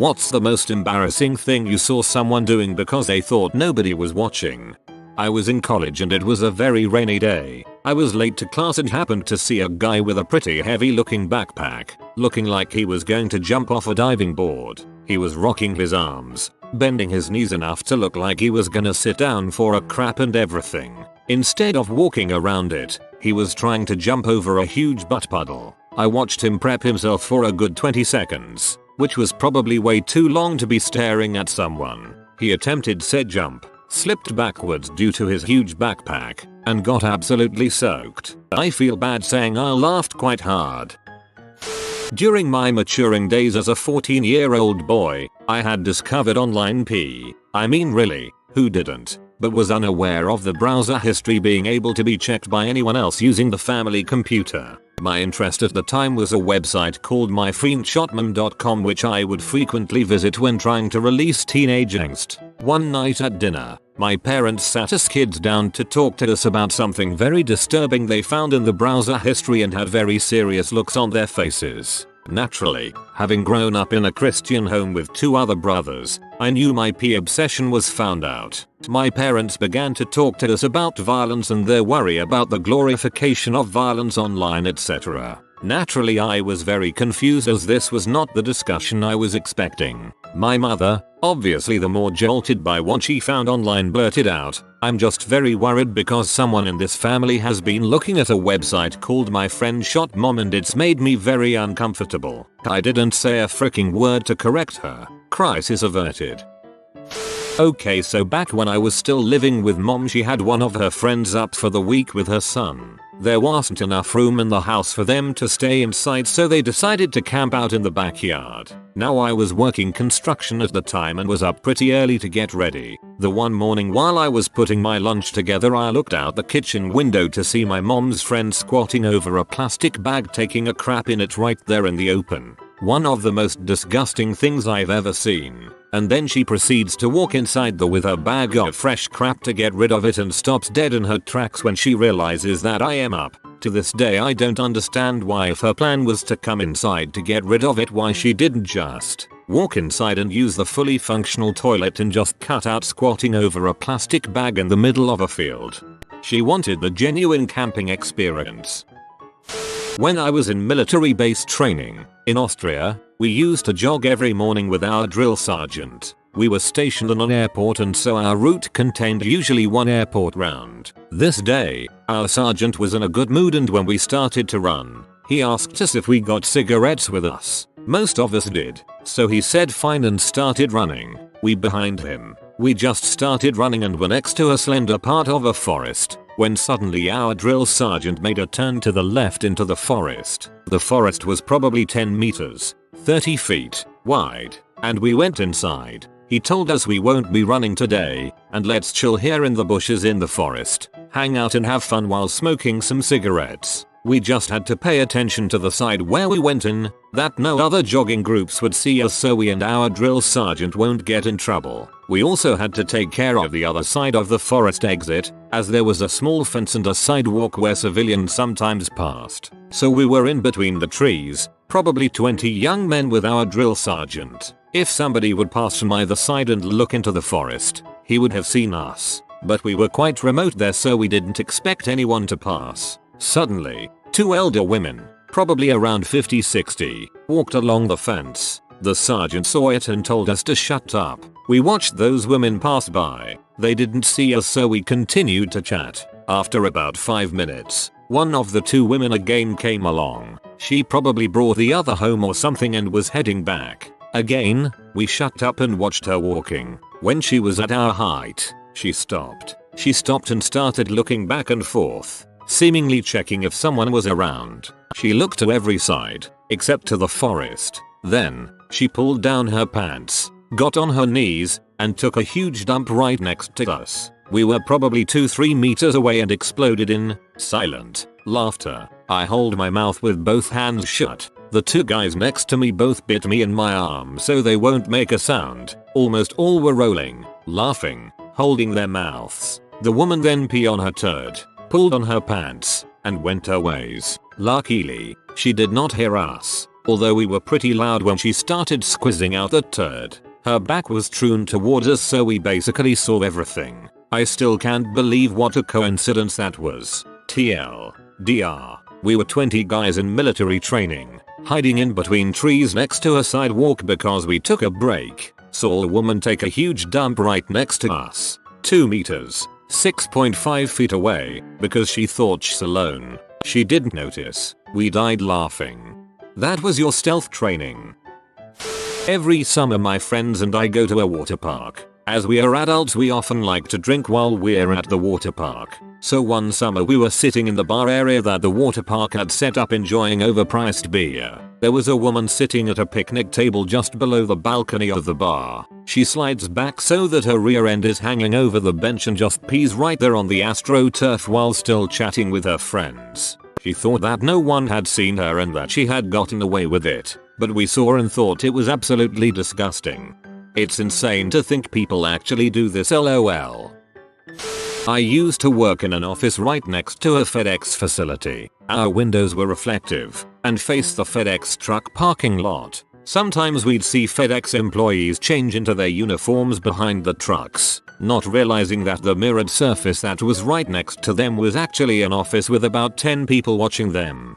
What's the most embarrassing thing you saw someone doing because they thought nobody was watching? I was in college and it was a very rainy day. I was late to class and happened to see a guy with a pretty heavy looking backpack, looking like he was going to jump off a diving board. He was rocking his arms, bending his knees enough to look like he was gonna sit down for a crap and everything. Instead of walking around it, he was trying to jump over a huge butt puddle. I watched him prep himself for a good 20 seconds, which was probably way too long to be staring at someone. He attempted said jump, slipped backwards due to his huge backpack, and got absolutely soaked. I feel bad saying I laughed quite hard. During my maturing days as a 14-year-old boy, I had discovered online P. I mean really, who didn't? But was unaware of the browser history being able to be checked by anyone else using the family computer. My interest at the time was a website called myfriendshotman.com, which I would frequently visit when trying to release teenage angst. One night at dinner, my parents sat us kids down to talk to us about something very disturbing they found in the browser history and had very serious looks on their faces. Naturally, having grown up in a Christian home with 2 other brothers, I knew my P obsession was found out. My parents began to talk to us about violence and their worry about the glorification of violence online, etc. Naturally, I was very confused as this was not the discussion I was expecting. My mother, obviously the more jolted by what she found online, blurted out, "I'm just very worried because someone in this family has been looking at a website called My Friend Shot Mom and it's made me very uncomfortable." I didn't say a freaking word to correct her. Crisis averted. Okay, so back when I was still living with mom, she had one of her friends up for the week with her son. There wasn't enough room in the house for them to stay inside, so they decided to camp out in the backyard. Now I was working construction at the time and was up pretty early to get ready. The one morning while I was putting my lunch together, I looked out the kitchen window to see my mom's friend squatting over a plastic bag taking a crap in it right there in the open. One of the most disgusting things I've ever seen. And then she proceeds to walk inside with her bag of fresh crap to get rid of it and stops dead in her tracks when she realizes that I am up. To this day I don't understand why, if her plan was to come inside to get rid of it, why she didn't just walk inside and use the fully functional toilet and just cut out squatting over a plastic bag in the middle of a field. She wanted the genuine camping experience. When I was in military base training in Austria, we used to jog every morning with our drill sergeant. We were stationed in an airport and so our route contained usually one airport round. This day, our sergeant was in a good mood and when we started to run, he asked us if we got cigarettes with us. Most of us did, so he said fine and started running. We behind him. We just started running and were next to a slender part of a forest, when suddenly our drill sergeant made a turn to the left into the forest. The forest was probably 10 meters, 30 feet wide, and we went inside. He told us we won't be running today, and let's chill here in the bushes in the forest, hang out and have fun while smoking some cigarettes. We just had to pay attention to the side where we went in, that no other jogging groups would see us so we and our drill sergeant won't get in trouble. We also had to take care of the other side of the forest exit, as there was a small fence and a sidewalk where civilians sometimes passed. So we were in between the trees, probably 20 young men with our drill sergeant. If somebody would pass from either side and look into the forest, he would have seen us. But we were quite remote there, so we didn't expect anyone to pass. Suddenly, 2 elder women, probably around 50-60, walked along the fence. The sergeant saw it and told us to shut up. We watched those women pass by. They didn't see us, so we continued to chat. After about 5 minutes, one of the 2 women again came along. She probably brought the other home or something and was heading back. Again, we shut up and watched her walking. When she was at our height, she stopped. She stopped and started looking back and forth, seemingly checking if someone was around. She looked to every side, except to the forest. Then, she pulled down her pants, got on her knees, and took a huge dump right next to us. We were probably 2-3 meters away and exploded in silent laughter. I hold my mouth with both hands shut. The 2 guys next to me both bit me in my arm so they won't make a sound. Almost all were rolling, laughing, holding their mouths. The woman then peed on her turd, pulled on her pants, and went her ways. Luckily, she did not hear us. Although we were pretty loud when she started squizzing out the turd. Her back was turned towards us, so we basically saw everything. I still can't believe what a coincidence that was. TLDR. We were 20 guys in military training, hiding in between trees next to a sidewalk because we took a break. Saw a woman take a huge dump right next to us. 2 meters, 6.5 feet away, because she thought she's alone. She didn't notice. We died laughing. That was your stealth training. Every summer my friends and I go to a water park. As we are adults, we often like to drink while we're at the water park. So one summer we were sitting in the bar area that the water park had set up enjoying overpriced beer. There was a woman sitting at a picnic table just below the balcony of the bar. She slides back so that her rear end is hanging over the bench and just pees right there on the AstroTurf while still chatting with her friends. She thought that no one had seen her and that she had gotten away with it, but we saw and thought it was absolutely disgusting. It's insane to think people actually do this, lol. I used to work in an office right next to a FedEx facility. Our windows were reflective and faced the FedEx truck parking lot. Sometimes we'd see FedEx employees change into their uniforms behind the trucks, not realizing that the mirrored surface that was right next to them was actually an office with about 10 people watching them.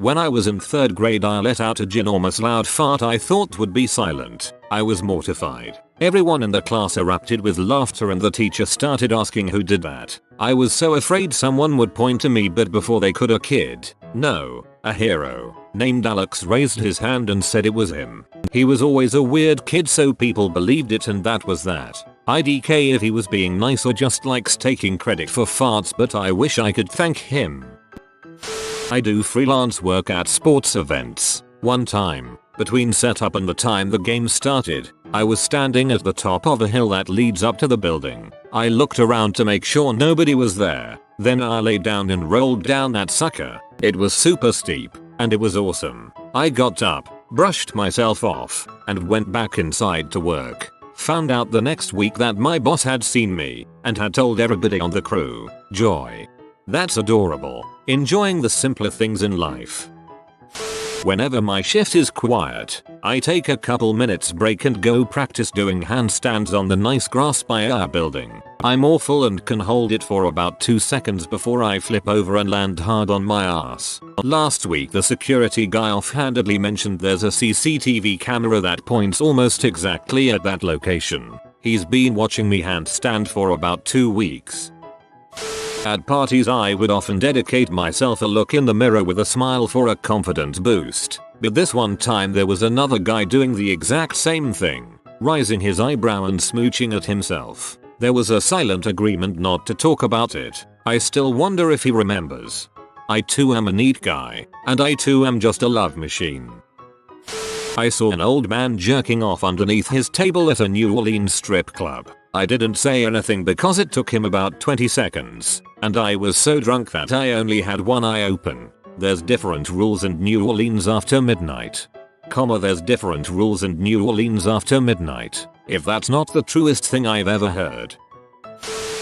When I was in 3rd grade, I let out a ginormous loud fart I thought would be silent. I was mortified. Everyone in the class erupted with laughter and the teacher started asking who did that. I was so afraid someone would point to me, but before they could, a kid, no, a hero, named Alex raised his hand and said it was him. He was always a weird kid, so people believed it, and that was that. IDK if he was being nice or just likes taking credit for farts, but I wish I could thank him. I do freelance work at sports events. One time, between setup and the time the game started, I was standing at the top of a hill that leads up to the building. I looked around to make sure nobody was there. Then I lay down and rolled down that sucker. It was super steep, and it was awesome. I got up, brushed myself off, and went back inside to work. Found out the next week that my boss had seen me and had told everybody on the crew. Joy. That's adorable. Enjoying the simpler things in life. Whenever my shift is quiet, I take a couple minutes break and go practice doing handstands on the nice grass by our building. I'm awful and can hold it for about 2 seconds before I flip over and land hard on my ass. Last week the security guy offhandedly mentioned there's a CCTV camera that points almost exactly at that location. He's been watching me handstand for about 2 weeks. At parties I would often dedicate myself a look in the mirror with a smile for a confidence boost. But this one time there was another guy doing the exact same thing, raising his eyebrow and smooching at himself. There was a silent agreement not to talk about it. I still wonder if he remembers. I too am a neat guy, and I too am just a love machine. I saw an old man jerking off underneath his table at a New Orleans strip club. I didn't say anything because it took him about 20 seconds, and I was so drunk that I only had one eye open. There's different rules in New Orleans after midnight. There's different rules in New Orleans after midnight, if that's not the truest thing I've ever heard.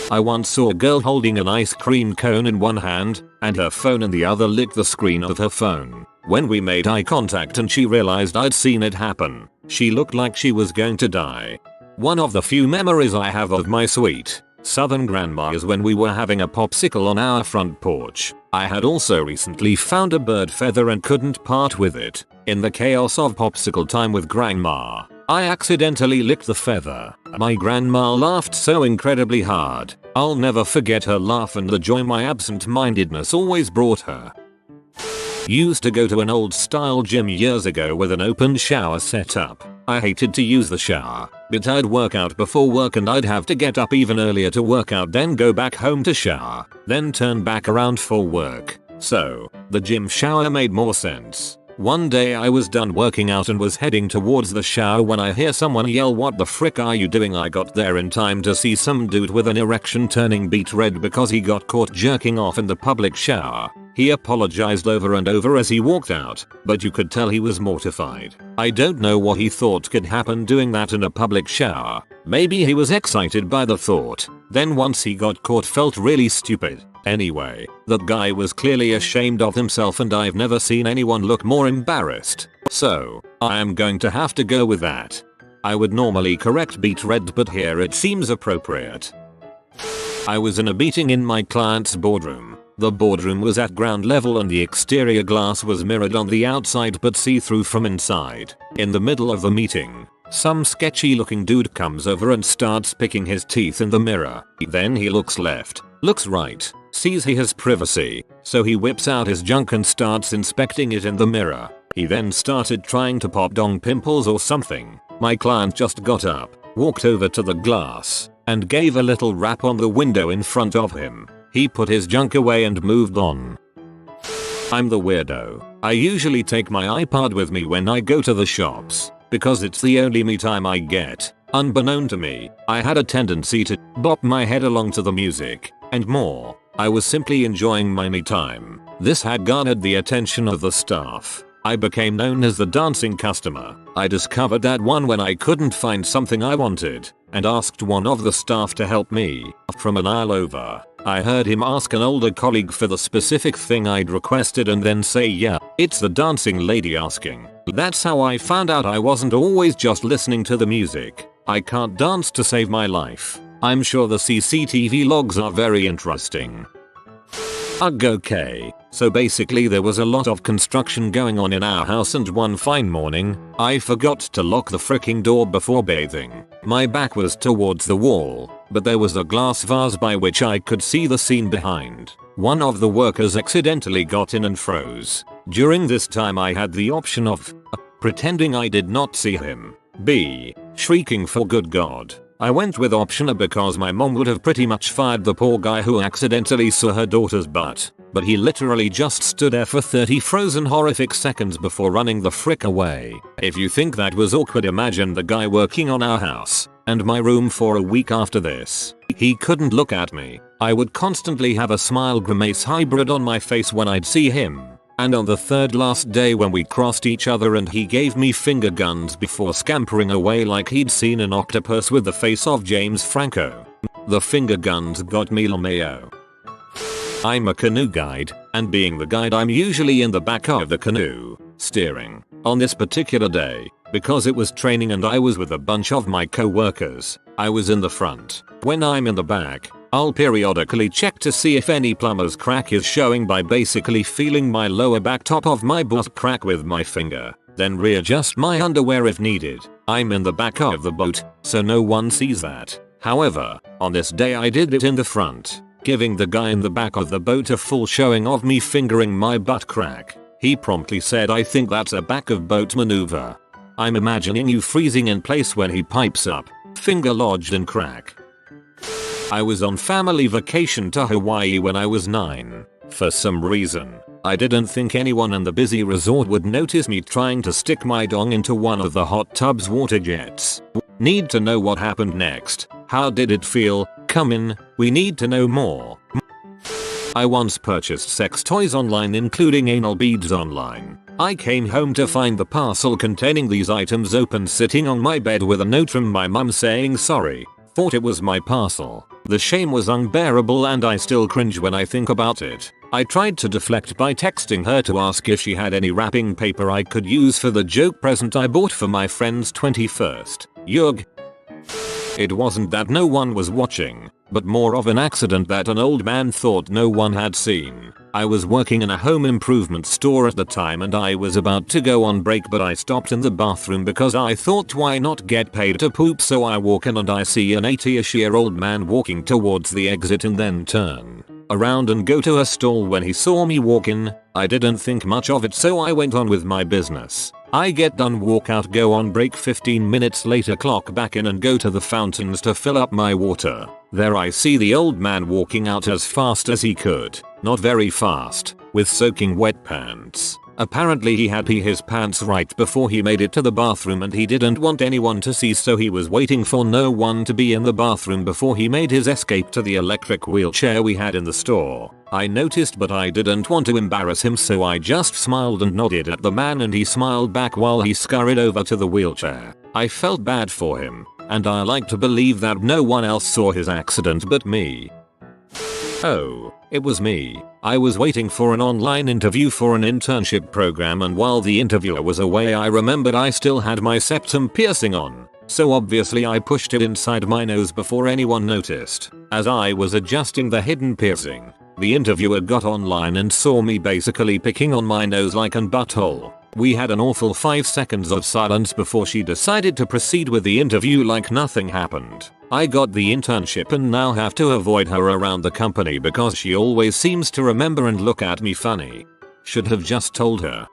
I once saw a girl holding an ice cream cone in one hand and her phone in the other lick the screen of her phone. When we made eye contact and she realized I'd seen it happen, she looked like she was going to die. One of the few memories I have of my sweet southern grandma is when we were having a popsicle on our front porch. I had also recently found a bird feather and couldn't part with it. In the chaos of popsicle time with grandma, I accidentally licked the feather. My grandma laughed so incredibly hard. I'll never forget her laugh and the joy my absent-mindedness always brought her. Used to go to an old style gym years ago with an open shower setup. I hated to use the shower, but I'd work out before work and I'd have to get up even earlier to work out, then go back home to shower, then turn back around for work. So, the gym shower made more sense. One day I was done working out and was heading towards the shower when I hear someone yell, "What the frick are you doing?" I got there in time to see some dude with an erection turning beet red because he got caught jerking off in the public shower. He apologized over and over as he walked out, but you could tell he was mortified. I don't know what he thought could happen doing that in a public shower. Maybe he was excited by the thought, then once he got caught felt really stupid. Anyway, that guy was clearly ashamed of himself and I've never seen anyone look more embarrassed. So, I am going to have to go with that. I would normally correct beat red, but here it seems appropriate. I was in a meeting in my client's boardroom. The boardroom was at ground level and the exterior glass was mirrored on the outside but see-through from inside. In the middle of the meeting, some sketchy looking dude comes over and starts picking his teeth in the mirror. Then he looks left, looks right, sees he has privacy, so he whips out his junk and starts inspecting it in the mirror. He then started trying to pop dong pimples or something. My client just got up, walked over to the glass, and gave a little rap on the window in front of him. He put his junk away and moved on. I'm the weirdo. I usually take my iPod with me when I go to the shops, because it's the only me time I get. Unbeknown to me, I had a tendency to bop my head along to the music, and more. I was simply enjoying my me time. This had garnered the attention of the staff. I became known as the dancing customer. I discovered that one when I couldn't find something I wanted, and asked one of the staff to help me. From an aisle over, I heard him ask an older colleague for the specific thing I'd requested and then say, yeah, it's the dancing lady asking. That's how I found out I wasn't always just listening to the music. I can't dance to save my life. I'm sure the CCTV logs are very interesting. Ugh, okay. So basically there was a lot of construction going on in our house and one fine morning, I forgot to lock the freaking door before bathing. My back was towards the wall, but there was a glass vase by which I could see the scene behind. One of the workers accidentally got in and froze. During this time I had the option of pretending I did not see him, b. shrieking for good God. I went with option A because my mom would have pretty much fired the poor guy who accidentally saw her daughter's butt, but he literally just stood there for 30 frozen horrific seconds before running the frick away. If you think that was awkward, imagine the guy working on our house and my room for a week after this. He couldn't look at me. I would constantly have a smile grimace hybrid on my face when I'd see him. And on the third last day when we crossed each other and he gave me finger guns before scampering away like he'd seen an octopus with the face of James Franco. The finger guns got me LMAO. I'm a canoe guide, and being the guide I'm usually in the back of the canoe, steering. On this particular day, because it was training and I was with a bunch of my co-workers, I was in the front. When I'm in the back, I'll periodically check to see if any plumber's crack is showing by basically feeling my lower back top of my butt crack with my finger, then readjust my underwear if needed. I'm in the back of the boat, so no one sees that. However, on this day I did it in the front, giving the guy in the back of the boat a full showing of me fingering my butt crack. He promptly said, I think that's a back of boat maneuver. I'm imagining you freezing in place when he pipes up, finger lodged in crack. I was on family vacation to Hawaii when I was 9. For some reason, I didn't think anyone in the busy resort would notice me trying to stick my dong into one of the hot tub's water jets. Need to know what happened next? How did it feel? Come in, we need to know more. I once purchased sex toys online, including anal beads online. I came home to find the parcel containing these items open sitting on my bed with a note from my mum saying sorry. Thought it was my parcel. The shame was unbearable and I still cringe when I think about it. I tried to deflect by texting her to ask if she had any wrapping paper I could use for the joke present I bought for my friend's 21st. Yug. It wasn't that no one was watching, but more of an accident that an old man thought no one had seen. I was working in a home improvement store at the time and I was about to go on break, but I stopped in the bathroom because I thought, why not get paid to poop? So I walk in and I see an 80-ish-year-old man walking towards the exit and then turn around and go to a stall. When he saw me walk in, I didn't think much of it, so I went on with my business. I get done, walk out, go on break. 15 minutes later, clock back in and go to the fountains to fill up my water. There I see the old man walking out as fast as he could, not very fast, with soaking wet pants. Apparently he had peed his pants right before he made it to the bathroom and he didn't want anyone to see, so he was waiting for no one to be in the bathroom before he made his escape to the electric wheelchair we had in the store. I noticed, but I didn't want to embarrass him, so I just smiled and nodded at the man and he smiled back while he scurried over to the wheelchair. I felt bad for him, and I like to believe that no one else saw his accident but me. Oh, It was me. I was waiting for an online interview for an internship program, and while the interviewer was away I remembered I still had my septum piercing on. So obviously I pushed it inside my nose before anyone noticed. As I was adjusting the hidden piercing, the interviewer got online and saw me basically picking on my nose like an butthole. We had an awful 5 seconds of silence before she decided to proceed with the interview like nothing happened. I got the internship and now have to avoid her around the company because she always seems to remember and look at me funny. Should have just told her.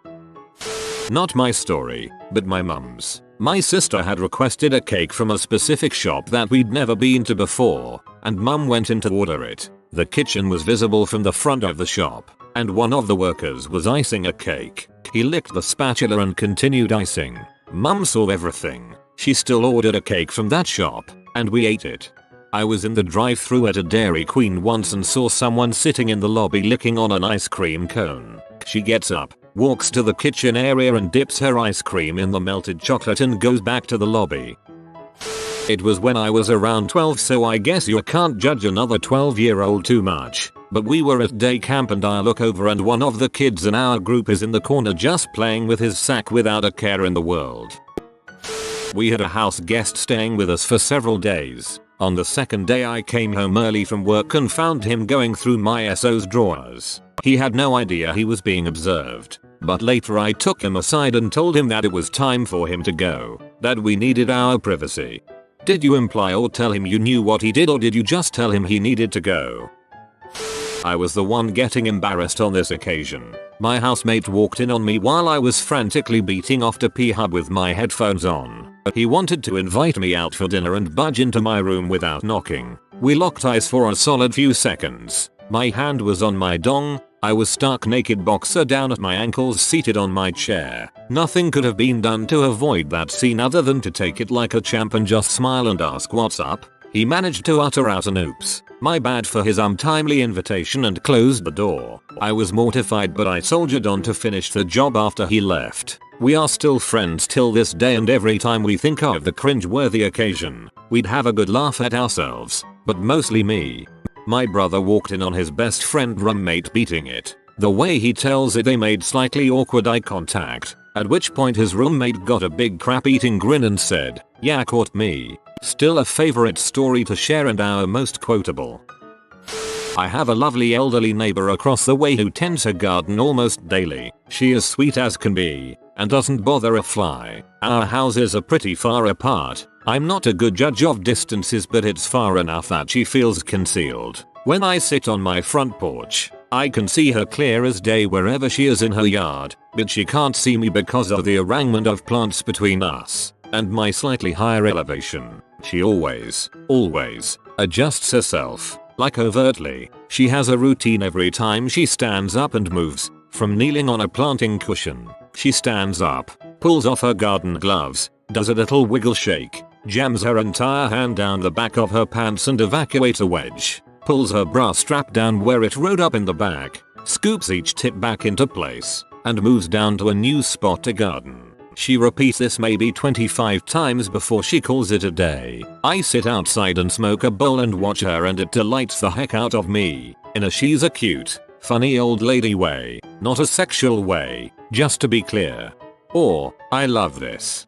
Not my story, but my mum's. My sister had requested a cake from a specific shop that we'd never been to before, and mum went in to order it. The kitchen was visible from the front of the shop, and one of the workers was icing a cake. He licked the spatula and continued icing. Mum saw everything. She still ordered a cake from that shop, and we ate it. I was in the drive-thru at a Dairy Queen once and saw someone sitting in the lobby licking on an ice cream cone. She gets up, walks to the kitchen area and dips her ice cream in the melted chocolate and goes back to the lobby. It was when I was around 12, so I guess you can't judge another 12-year-old too much. But we were at day camp and I look over and one of the kids in our group is in the corner just playing with his sack without a care in the world. We had a house guest staying with us for several days. On the second day I came home early from work and found him going through my SO's drawers. He had no idea he was being observed. But later I took him aside and told him that it was time for him to go, that we needed our privacy. Did you imply or tell him you knew what he did, or did you just tell him he needed to go? I was the one getting embarrassed on this occasion. My housemate walked in on me while I was frantically beating off to P-Hub with my headphones on. He wanted to invite me out for dinner and budge into my room without knocking. We locked eyes for a solid few seconds. My hand was on my dong. I was stark naked, boxer down at my ankles, seated on my chair. Nothing could have been done to avoid that scene other than to take it like a champ and just smile and ask what's up. He managed to utter out an oops, my bad for his untimely invitation, and closed the door. I was mortified, but I soldiered on to finish the job after he left. We are still friends till this day, and every time we think of the cringe-worthy occasion, we'd have a good laugh at ourselves, but mostly me. My brother walked in on his best friend roommate beating it. The way he tells it, they made slightly awkward eye contact, at which point his roommate got a big crap-eating grin and said, "Yeah, caught me." Still a favorite story to share and our most quotable. I have a lovely elderly neighbor across the way who tends her garden almost daily. She is sweet as can be and doesn't bother a fly. Our houses are pretty far apart. I'm not a good judge of distances, but it's far enough that she feels concealed. When I sit on my front porch, I can see her clear as day wherever she is in her yard, but she can't see me because of the arrangement of plants between us and my slightly higher elevation. She always adjusts herself, like overtly. She has a routine every time she stands up and moves. From kneeling on a planting cushion, she stands up, pulls off her garden gloves, does a little wiggle shake, jams her entire hand down the back of her pants and evacuates a wedge, pulls her bra strap down where it rode up in the back, scoops each tip back into place, and moves down to a new spot to garden. She repeats this maybe 25 times before she calls it a day. I sit outside and smoke a bowl and watch her, and it delights the heck out of me, in a she's a cute, funny old lady way, not a sexual way, just to be clear. Or, I love this.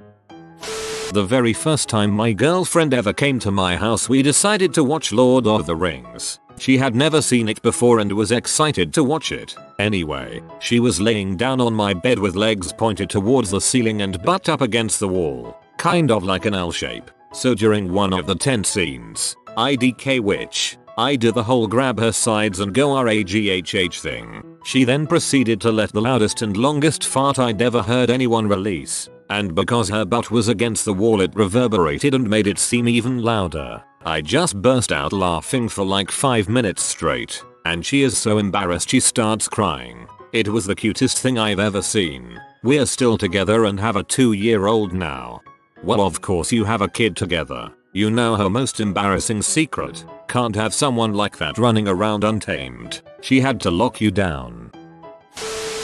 The very first time my girlfriend ever came to my house, we decided to watch Lord of the Rings. She had never seen it before and was excited to watch it. Anyway, she was laying down on my bed with legs pointed towards the ceiling and butt up against the wall, kind of like an L shape. So during one of the tense scenes, IDK which I do the whole grab her sides and go RAGHH thing. She then proceeded to let the loudest and longest fart I'd ever heard anyone release. And because her butt was against the wall, it reverberated and made it seem even louder. I just burst out laughing for like 5 minutes straight, and she is so embarrassed she starts crying. It was the cutest thing I've ever seen. We're still together and have a 2-year-old now. Well, of course you have a kid together. You know her most embarrassing secret. Can't have someone like that running around untamed. She had to lock you down.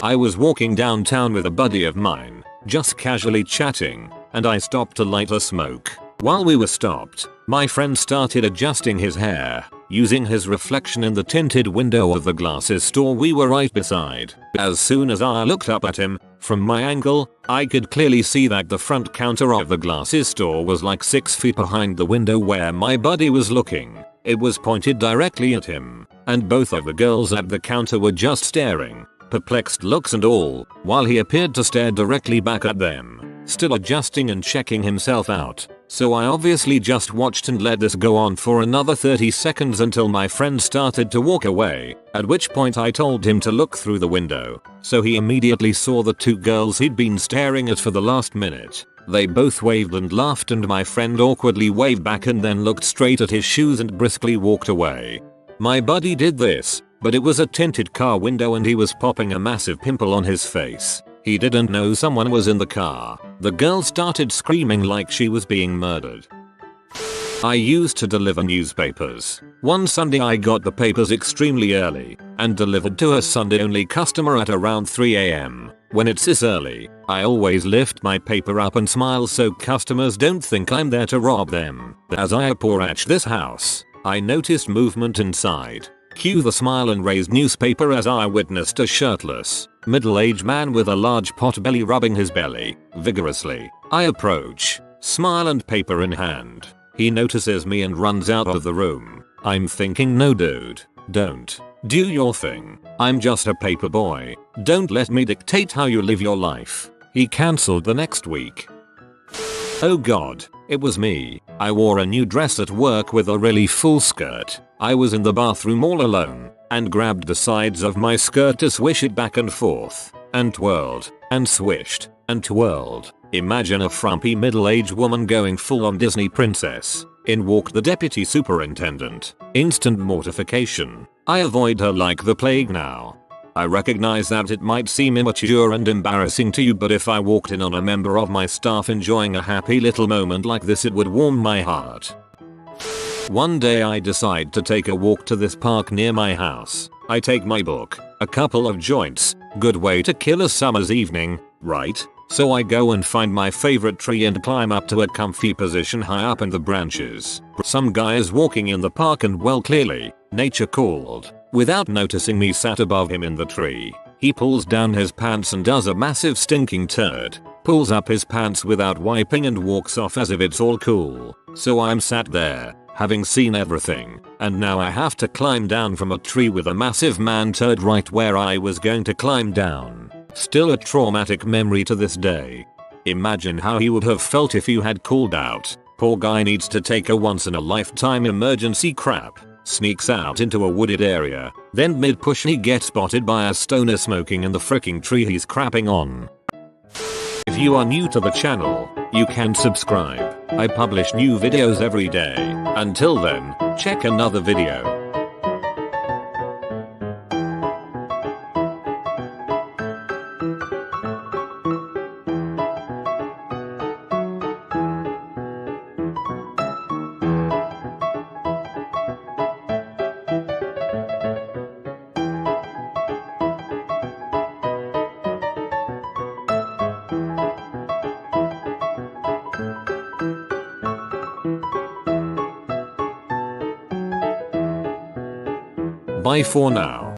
I was walking downtown with a buddy of mine, just casually chatting, and I stopped to light a smoke. While we were stopped, my friend started adjusting his hair. using his reflection in the tinted window of the glasses store we were right beside. As soon as I looked up at him, from my angle, I could clearly see that the front counter of the glasses store was like 6 feet behind the window where my buddy was looking. It was pointed directly at him, and both of the girls at the counter were just staring, perplexed looks and all, while he appeared to stare directly back at them, still adjusting and checking himself out. So I obviously just watched and let this go on for another 30 seconds until my friend started to walk away, at which point I told him to look through the window. So he immediately saw the 2 girls he'd been staring at for the last minute. They both waved and laughed, and my friend awkwardly waved back and then looked straight at his shoes and briskly walked away. My buddy did this, but it was a tinted car window and he was popping a massive pimple on his face. He didn't know someone was in the car. The girl started screaming like she was being murdered. I used to deliver newspapers. One Sunday I got the papers extremely early and delivered to a Sunday only customer at around 3 AM. When it's this early, I always lift my paper up and smile so customers don't think I'm there to rob them. As I approached this house, I noticed movement inside. Cue the smile and raised newspaper as I witnessed a shirtless, middle-aged man with a large pot belly rubbing his belly vigorously. I approach, smile and paper in hand. He notices me and runs out of the room. I'm thinking, no dude, don't. Do your thing. I'm just a paper boy. Don't let me dictate how you live your life. He cancelled the next week. Oh god, it was me. I wore a new dress at work with a really full skirt. I was in the bathroom all alone and grabbed the sides of my skirt to swish it back and forth and twirled and swished and twirled. Imagine a frumpy middle-aged woman going full on Disney princess. In walked the deputy superintendent. Instant mortification. I avoid her like the plague now. I recognize that it might seem immature and embarrassing to you, but if I walked in on a member of my staff enjoying a happy little moment like this, it would warm my heart. One day I decide to take a walk to this park near my house. I take my book, a couple of joints, good way to kill a summer's evening, right? So I go and find my favorite tree and climb up to a comfy position high up in the branches. Some guy is walking in the park and, well, clearly, nature called. Without noticing me sat above him in the tree, he pulls down his pants and does a massive stinking turd, pulls up his pants without wiping and walks off as if it's all cool. So I'm sat there, having seen everything, and now I have to climb down from a tree with a massive man turd right where I was going to climb down. Still a traumatic memory to this day. Imagine how he would have felt if you had called out, "Poor guy needs to take a once-in-a-lifetime emergency crap." Sneaks out into a wooded area, then mid-push he gets spotted by a stoner smoking in the fricking tree he's crapping on. If you are new to the channel, you can subscribe. I publish new videos every day. Until then, check another video. Bye for now.